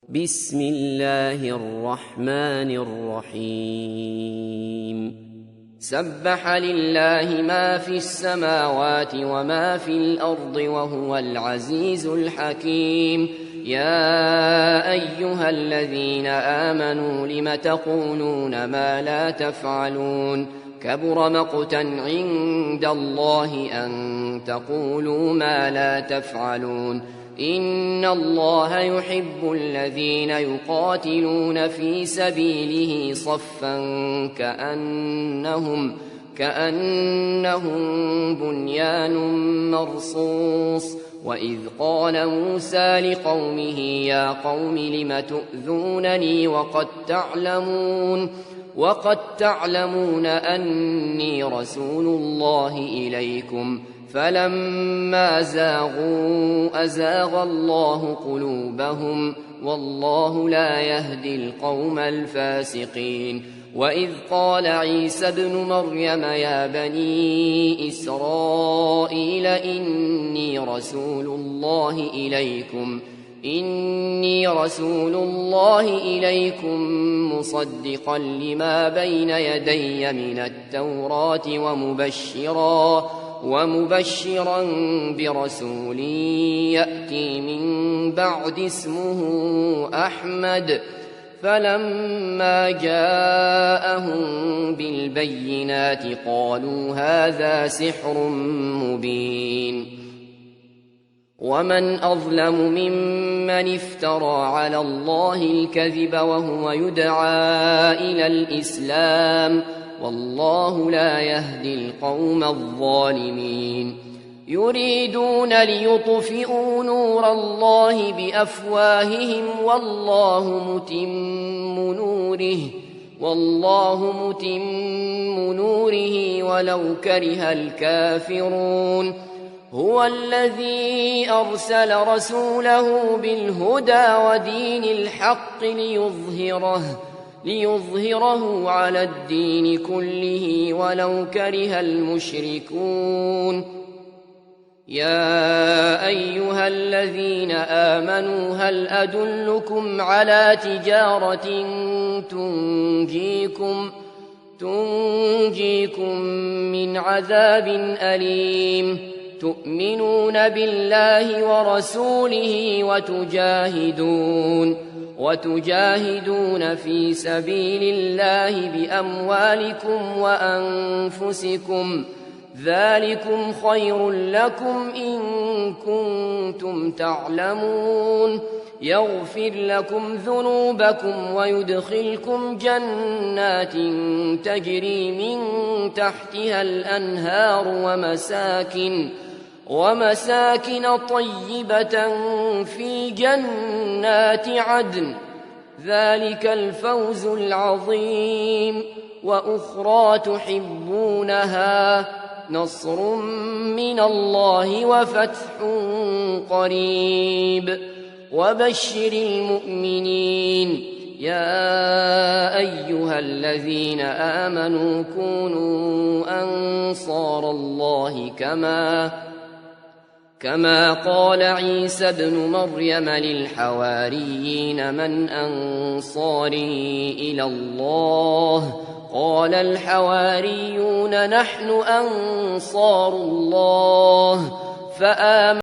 بسم الله الرحمن الرحيم سبح لله ما في السماوات وما في الأرض وهو العزيز الحكيم يا أيها الذين آمنوا لم تقولون ما لا تفعلون كبر مقتا عند الله أن تقولوا ما لا تفعلون إن الله يحب الذين يقاتلون في سبيله صفا كأنهم بنيان مرصوص وإذ قال موسى لقومه يا قوم لم تؤذونني وقد تعلمون أني رسول الله إليكم فلما زاغوا أزاغ الله قلوبهم والله لا يهدي القوم الفاسقين وإذ قال عيسى ابن مريم يا بني إسرائيل إني رسول الله إليكم مصدقا لما بين يدي من التوراة ومبشرا برسول يأتي من بعد اسمه أحمد فلما جاءهم بالبينات قالوا هذا سحر مبين ومن أظلم ممن افترى على الله الكذب وهو يدعى إلى الإسلام والله لا يهدي القوم الظالمين يريدون ليطفئوا نور الله بأفواههم والله متم نوره ولو كره الكافرون هو الذي أرسل رسوله بالهدى ودين الحق ليظهره على الدين كله ولو كره المشركون يا أيها الذين آمنوا هل أدلكم على تجارة تنجيكم من عذاب أليم تؤمنون بالله ورسوله وتجاهدون في سبيل الله بأموالكم وأنفسكم ذلكم خير لكم إن كنتم تعلمون يغفر لكم ذنوبكم ويدخلكم جنات تجري من تحتها الأنهار ومساكن طيبة في جنات عدن ذلك الفوز العظيم وأخرى تحبونها نصر من الله وفتح قريب وبشر المؤمنين يا أيها الذين آمنوا كونوا أنصار الله كما قال عيسى ابن مريم للحواريين من أنصاري إلى الله قال الحواريون نحن أنصار الله فآمنوا